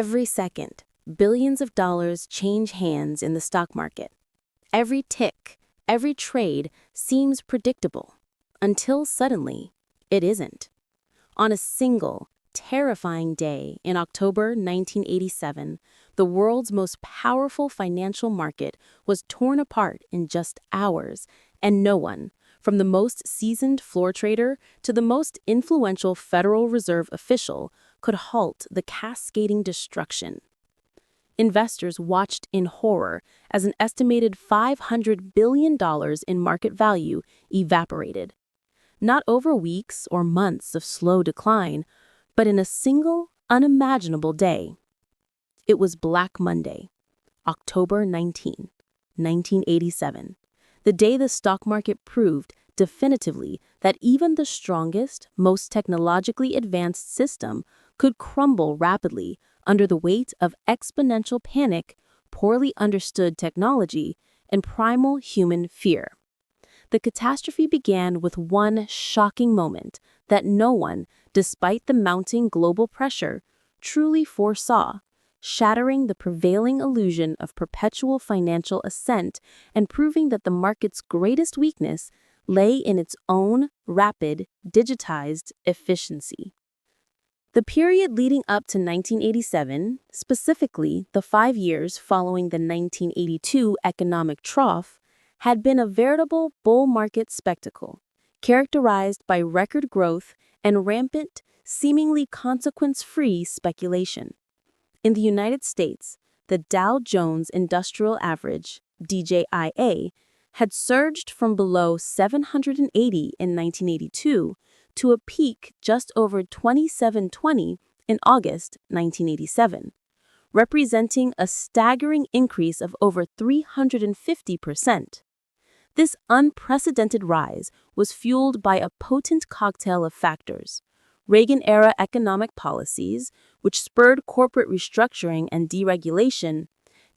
Every second, billions of dollars change hands in the stock market. Every tick, every trade seems predictable, until suddenly, it isn't. On a single, terrifying day in October 1987, the world's most powerful financial market was torn apart in just hours, and no one, from the most seasoned floor trader to the most influential Federal Reserve official, could halt the cascading destruction. Investors watched in horror as an estimated $500 billion in market value evaporated. Not over weeks or months of slow decline, but in a single, unimaginable day. It was Black Monday, October 19, 1987, the day the stock market proved definitively that even the strongest, most technologically advanced system could crumble rapidly under the weight of exponential panic, poorly understood technology, and primal human fear. The catastrophe began with one shocking moment that no one, despite the mounting global pressure, truly foresaw, shattering the prevailing illusion of perpetual financial ascent and proving that the market's greatest weakness lay in its own rapid, digitized efficiency. The period leading up to 1987, specifically the 5 years following the 1982 economic trough, had been a veritable bull market spectacle, characterized by record growth and rampant, seemingly consequence-free speculation. In the United States, the Dow Jones Industrial Average, DJIA, had surged from below 780 in 1982 to a peak just over 2720 in August 1987, representing a staggering increase of over 350%. This unprecedented rise was fueled by a potent cocktail of factors: Reagan-era economic policies, which spurred corporate restructuring and deregulation,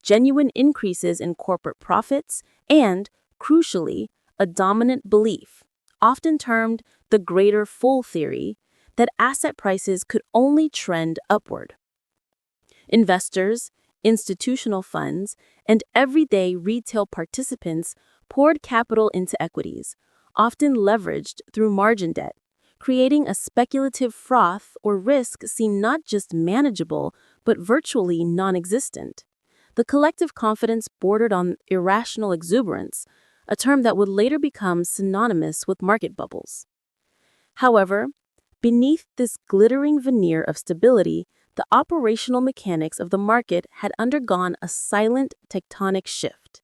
genuine increases in corporate profits, and, crucially, a dominant belief, often termed the greater fool theory, that asset prices could only trend upward. Investors, institutional funds, and everyday retail participants poured capital into equities, often leveraged through margin debt, creating a speculative froth or risk seemed not just manageable, but virtually non-existent. The collective confidence bordered on irrational exuberance, a term that would later become synonymous with market bubbles. However, beneath this glittering veneer of stability, the operational mechanics of the market had undergone a silent tectonic shift.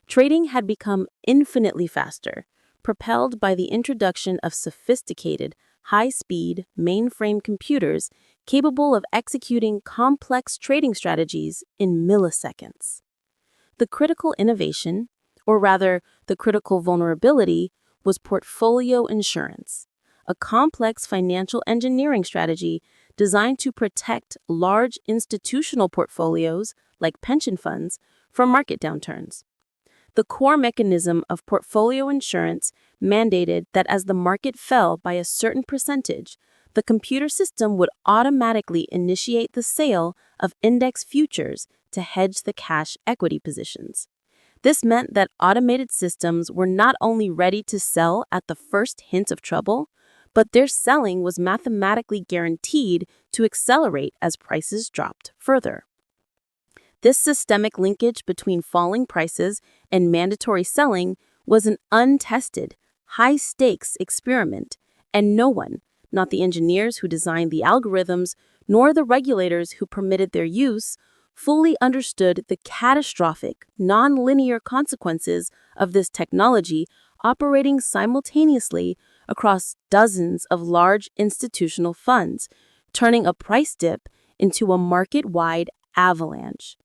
Trading had become infinitely faster, propelled by the introduction of sophisticated, high-speed, mainframe computers capable of executing complex trading strategies in milliseconds. The critical innovation, or rather, the critical vulnerability, was portfolio insurance, a complex financial engineering strategy designed to protect large institutional portfolios, like pension funds, from market downturns. The core mechanism of portfolio insurance mandated that as the market fell by a certain percentage, the computer system would automatically initiate the sale of index futures to hedge the cash equity positions. This meant that automated systems were not only ready to sell at the first hint of trouble, but their selling was mathematically guaranteed to accelerate as prices dropped further. This systemic linkage between falling prices and mandatory selling was an untested, high-stakes experiment, and no one, not the engineers who designed the algorithms, nor the regulators who permitted their use, fully understood the catastrophic, non-linear consequences of this technology operating simultaneously across dozens of large institutional funds, turning a price dip into a market-wide avalanche.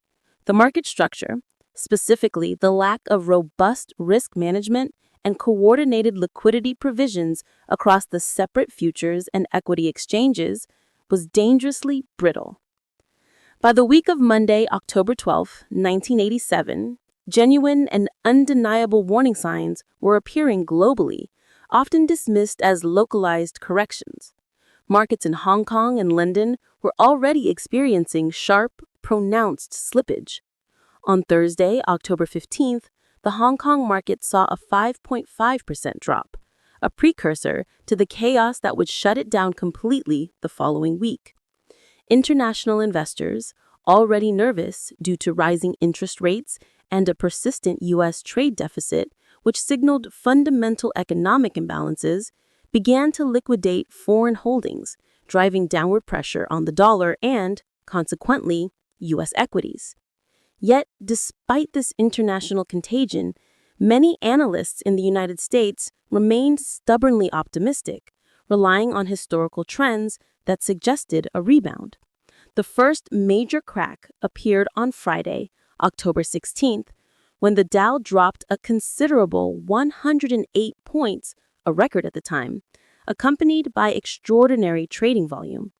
The market structure, specifically the lack of robust risk management and coordinated liquidity provisions across the separate futures and equity exchanges, was dangerously brittle. By the week of Monday, October 12, 1987, genuine and undeniable warning signs were appearing globally, often dismissed as localized corrections. Markets in Hong Kong and London were already experiencing sharp, pronounced slippage. On Thursday, October 15th, the Hong Kong market saw a 5.5% drop, a precursor to the chaos that would shut it down completely the following week. International investors, already nervous due to rising interest rates and a persistent U.S. trade deficit, which signaled fundamental economic imbalances, began to liquidate foreign holdings, driving downward pressure on the dollar and, consequently, U.S. equities. Yet, despite this international contagion, many analysts in the United States remained stubbornly optimistic, relying on historical trends that suggested a rebound. The first major crack appeared on Friday, October 16th, when the Dow dropped a considerable 108 points, a record at the time, accompanied by extraordinary trading volume.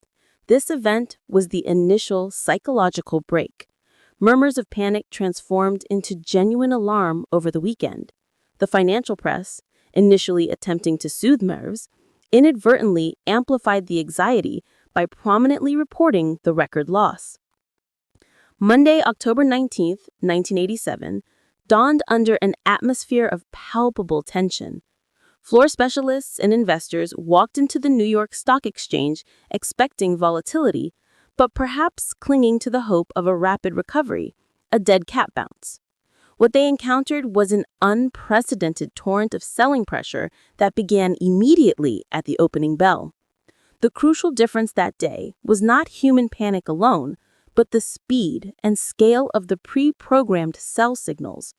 This event was the initial psychological break. Murmurs of panic transformed into genuine alarm over the weekend. The financial press, initially attempting to soothe nerves, inadvertently amplified the anxiety by prominently reporting the record loss. Monday, October 19th, 1987, dawned under an atmosphere of palpable tension. Floor specialists and investors walked into the New York Stock Exchange expecting volatility, but perhaps clinging to the hope of a rapid recovery, a dead cat bounce. What they encountered was an unprecedented torrent of selling pressure that began immediately at the opening bell. The crucial difference that day was not human panic alone, but the speed and scale of the pre-programmed sell signals.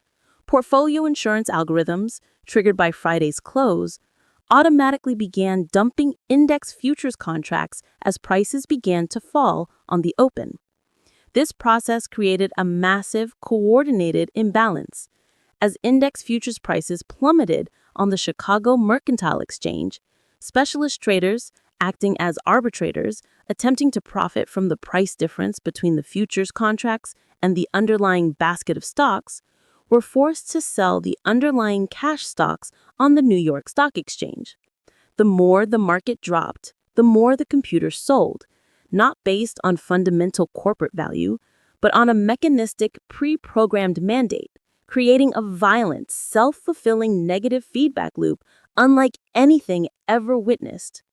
Portfolio insurance algorithms, triggered by Friday's close, automatically began dumping index futures contracts as prices began to fall on the open. This process created a massive, coordinated imbalance. As index futures prices plummeted on the Chicago Mercantile Exchange, specialist traders, acting as arbitrators, attempting to profit from the price difference between the futures contracts and the underlying basket of stocks, were forced to sell the underlying cash stocks on the New York Stock Exchange. The more the market dropped, the more the computers sold, not based on fundamental corporate value, but on a mechanistic, pre-programmed mandate, creating a violent, self-fulfilling negative feedback loop unlike anything ever witnessed.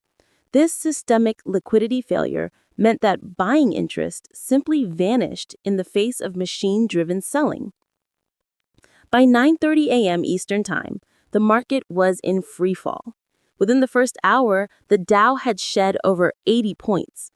This systemic liquidity failure meant that buying interest simply vanished in the face of machine-driven selling. By 9:30 a.m. Eastern Time, the market was in freefall. Within the first hour, the Dow had shed over 80 points.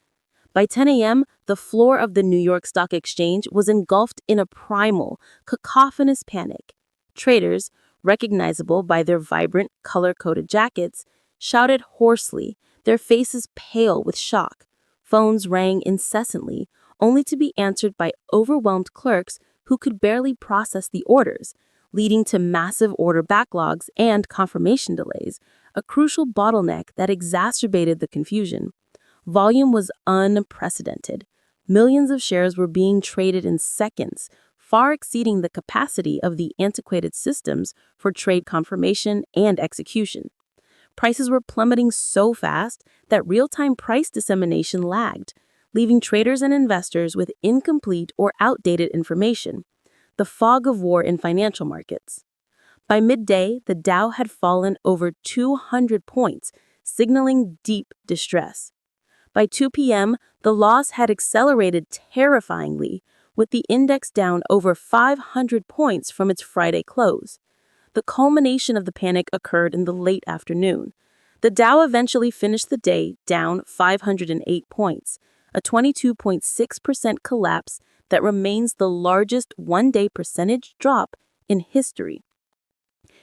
By 10 a.m., the floor of the New York Stock Exchange was engulfed in a primal, cacophonous panic. Traders, recognizable by their vibrant, color-coded jackets, shouted hoarsely, their faces pale with shock. Phones rang incessantly, only to be answered by overwhelmed clerks who could barely process the orders, leading to massive order backlogs and confirmation delays, a crucial bottleneck that exacerbated the confusion. Volume was unprecedented. Millions of shares were being traded in seconds, far exceeding the capacity of the antiquated systems for trade confirmation and execution. Prices were plummeting so fast that real-time price dissemination lagged, leaving traders and investors with incomplete or outdated information. The fog of war in financial markets. By midday, the Dow had fallen over 200 points, signaling deep distress. By 2 p.m., the loss had accelerated terrifyingly, with the index down over 500 points from its Friday close. The culmination of the panic occurred in the late afternoon. The Dow eventually finished the day down 508 points, a 22.6% collapse that remains the largest one-day percentage drop in history.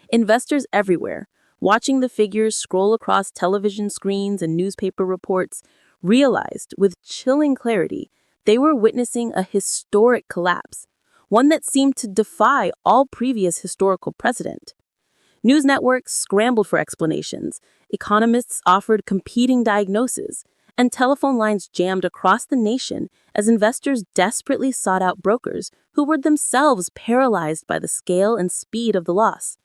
Investors everywhere, watching the figures scroll across television screens and newspaper reports, realized with chilling clarity they were witnessing a historic collapse, one that seemed to defy all previous historical precedent. News networks scrambled for explanations, economists offered competing diagnoses, and telephone lines jammed across the nation as investors desperately sought out brokers who were themselves paralyzed by the scale and speed of the loss.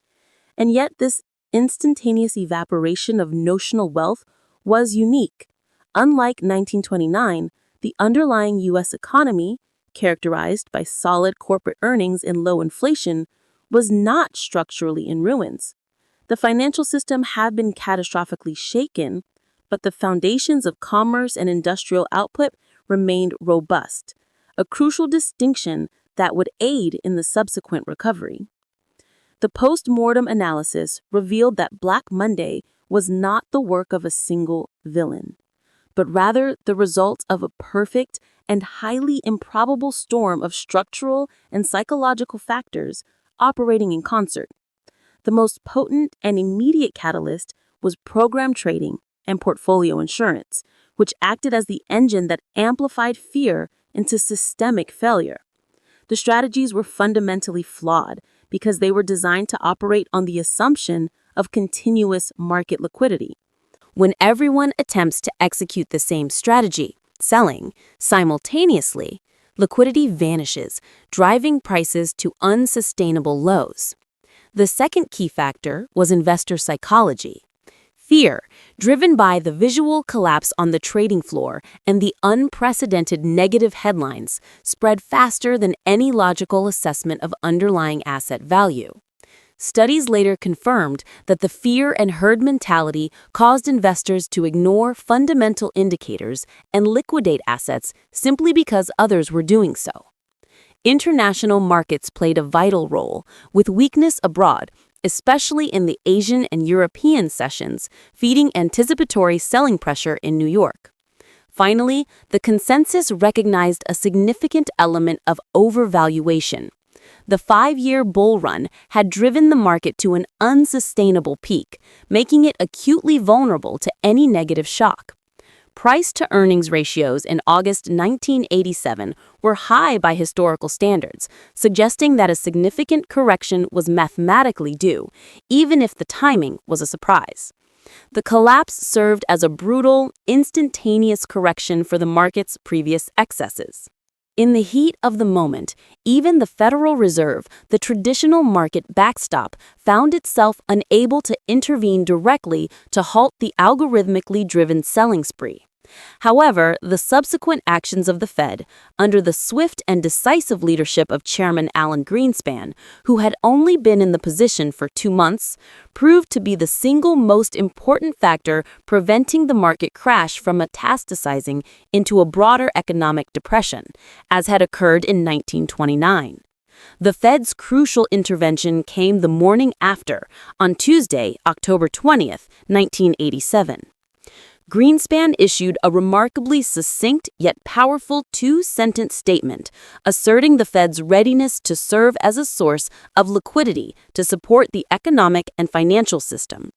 And yet this instantaneous evaporation of notional wealth was unique. Unlike 1929, the underlying U.S. economy, characterized by solid corporate earnings and low inflation, was not structurally in ruins. The financial system had been catastrophically shaken, but the foundations of commerce and industrial output remained robust, a crucial distinction that would aid in the subsequent recovery. The post-mortem analysis revealed that Black Monday was not the work of a single villain, but rather the result of a perfect and highly improbable storm of structural and psychological factors operating in concert. The most potent and immediate catalyst was program trading and portfolio insurance, which acted as the engine that amplified fear into systemic failure. The strategies were fundamentally flawed because they were designed to operate on the assumption of continuous market liquidity. When everyone attempts to execute the same strategy, selling, simultaneously, liquidity vanishes, driving prices to unsustainable lows. The second key factor was investor psychology. Fear, driven by the visual collapse on the trading floor and the unprecedented negative headlines, spread faster than any logical assessment of underlying asset value. Studies later confirmed that the fear and herd mentality caused investors to ignore fundamental indicators and liquidate assets simply because others were doing so. International markets played a vital role, with weakness abroad, especially in the Asian and European sessions, feeding anticipatory selling pressure in New York. Finally, the consensus recognized a significant element of overvaluation. The 5-year bull run had driven the market to an unsustainable peak, making it acutely vulnerable to any negative shock. Price-to-earnings ratios in August 1987 were high by historical standards, suggesting that a significant correction was mathematically due, even if the timing was a surprise. The collapse served as a brutal, instantaneous correction for the market's previous excesses. In the heat of the moment, even the Federal Reserve, the traditional market backstop, found itself unable to intervene directly to halt the algorithmically driven selling spree. However, the subsequent actions of the Fed, under the swift and decisive leadership of Chairman Alan Greenspan, who had only been in the position for 2 months, proved to be the single most important factor preventing the market crash from metastasizing into a broader economic depression, as had occurred in 1929. The Fed's crucial intervention came the morning after, on Tuesday, October 20th, 1987. Greenspan issued a remarkably succinct yet powerful 2-sentence statement asserting the Fed's readiness to serve as a source of liquidity to support the economic and financial system.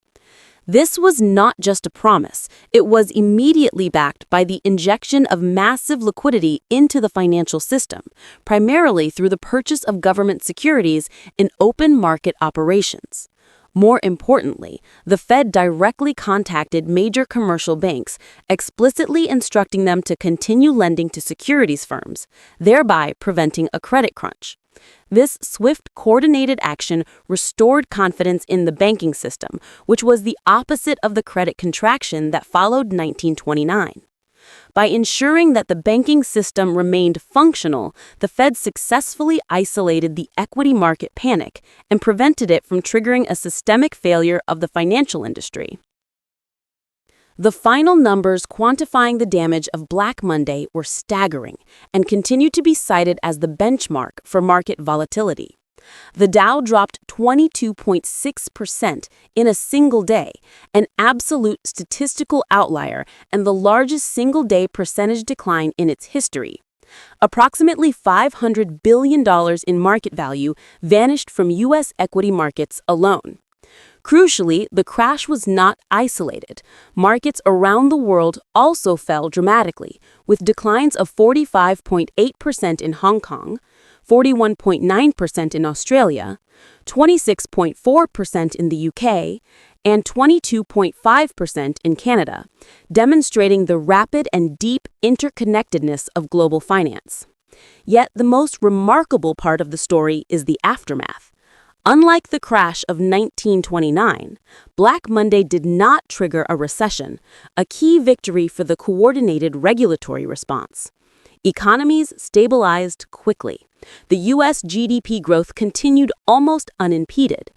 This was not just a promise, it was immediately backed by the injection of massive liquidity into the financial system, primarily through the purchase of government securities in open market operations. More importantly, the Fed directly contacted major commercial banks, explicitly instructing them to continue lending to securities firms, thereby preventing a credit crunch. This swift, coordinated action restored confidence in the banking system, which was the opposite of the credit contraction that followed 1929. By ensuring that the banking system remained functional, the Fed successfully isolated the equity market panic and prevented it from triggering a systemic failure of the financial industry. The final numbers quantifying the damage of Black Monday were staggering and continue to be cited as the benchmark for market volatility. The Dow dropped 22.6% in a single day, an absolute statistical outlier and the largest single-day percentage decline in its history. Approximately $500 billion in market value vanished from U.S. equity markets alone. Crucially, the crash was not isolated. Markets around the world also fell dramatically, with declines of 45.8% in Hong Kong, 41.9% in Australia, 26.4% in the UK, and 22.5% in Canada, demonstrating the rapid and deep interconnectedness of global finance. Yet the most remarkable part of the story is the aftermath. Unlike the crash of 1929, Black Monday did not trigger a recession, a key victory for the coordinated regulatory response. Economies stabilized quickly. The U.S. GDP growth continued almost unimpeded.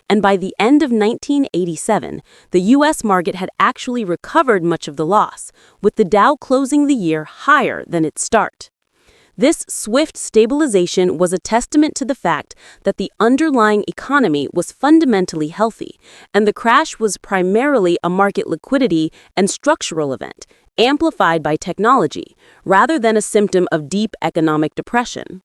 And by the end of 1987, the U.S. market had actually recovered much of the loss, with the Dow closing the year higher than its start. This swift stabilization was a testament to the fact that the underlying economy was fundamentally healthy, and the crash was primarily a market liquidity and structural event, amplified by technology, rather than a symptom of deep economic depression.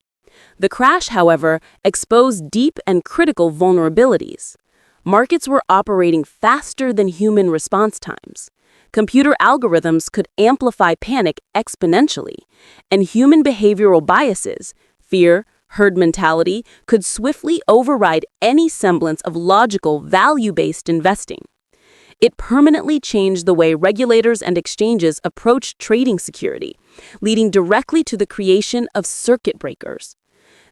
The crash, however, exposed deep and critical vulnerabilities. Markets were operating faster than human response times. Computer algorithms could amplify panic exponentially, and human behavioral biases, fear, herd mentality, could swiftly override any semblance of logical, value-based investing. It permanently changed the way regulators and exchanges approached trading security, leading directly to the creation of circuit breakers.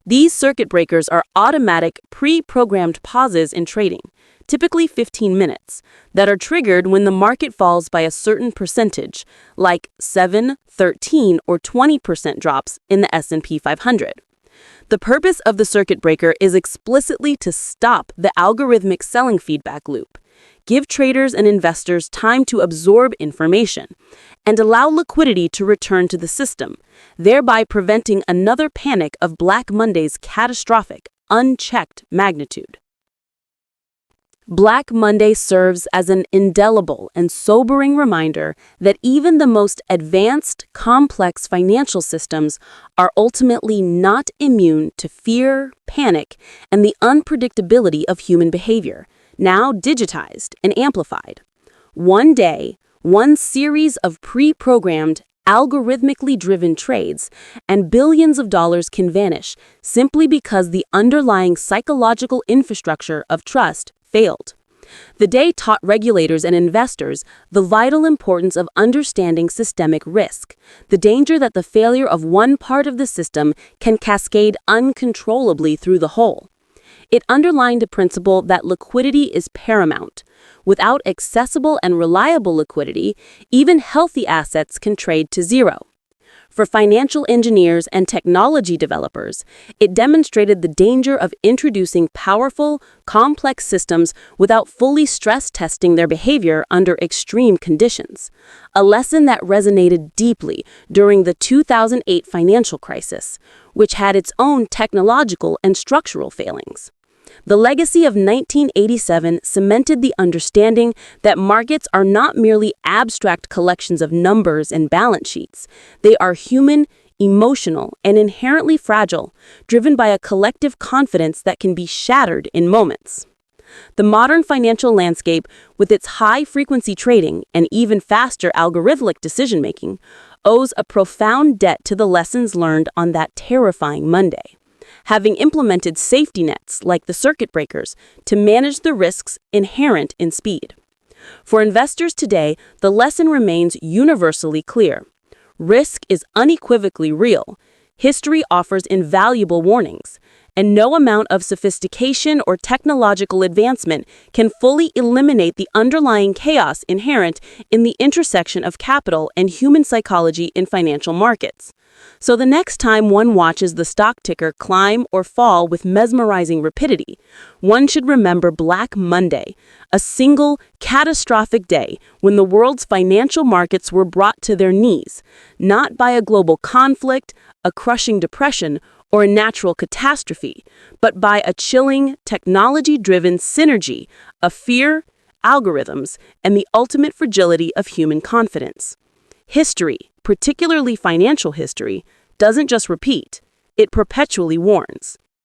These circuit breakers are automatic, pre-programmed pauses in trading, typically 15 minutes, that are triggered when the market falls by a certain percentage, like 7, 13, or 20% drops in the S&P 500. The purpose of the circuit breaker is explicitly to stop the algorithmic selling feedback loop, give traders and investors time to absorb information, and allow liquidity to return to the system, thereby preventing another panic of Black Monday's catastrophic, unchecked magnitude. Black Monday serves as an indelible and sobering reminder that even the most advanced, complex financial systems are ultimately not immune to fear, panic, and the unpredictability of human behavior, now digitized and amplified. One day, one series of pre-programmed, algorithmically driven trades, and billions of dollars can vanish simply because the underlying psychological infrastructure of trust failed. The day taught regulators and investors the vital importance of understanding systemic risk, the danger that the failure of one part of the system can cascade uncontrollably through the whole. It underlined a principle that liquidity is paramount. Without accessible and reliable liquidity, even healthy assets can trade to zero. For financial engineers and technology developers, it demonstrated the danger of introducing powerful, complex systems without fully stress testing their behavior under extreme conditions, a lesson that resonated deeply during the 2008 financial crisis, which had its own technological and structural failings. The legacy of 1987 cemented the understanding that markets are not merely abstract collections of numbers and balance sheets. They are human, emotional, and inherently fragile, driven by a collective confidence that can be shattered in moments. The modern financial landscape, with its high-frequency trading and even faster algorithmic decision-making, owes a profound debt to the lessons learned on that terrifying Monday, having implemented safety nets like the circuit breakers to manage the risks inherent in speed. For investors today, the lesson remains universally clear. Risk is unequivocally real. History offers invaluable warnings, and no amount of sophistication or technological advancement can fully eliminate the underlying chaos inherent in the intersection of capital and human psychology in financial markets. So the next time one watches the stock ticker climb or fall with mesmerizing rapidity, one should remember Black Monday, a single, catastrophic day when the world's financial markets were brought to their knees, not by a global conflict, a crushing depression, or a natural catastrophe, but by a chilling, technology-driven synergy of fear, algorithms, and the ultimate fragility of human confidence. History, particularly financial history, doesn't just repeat, it perpetually warns.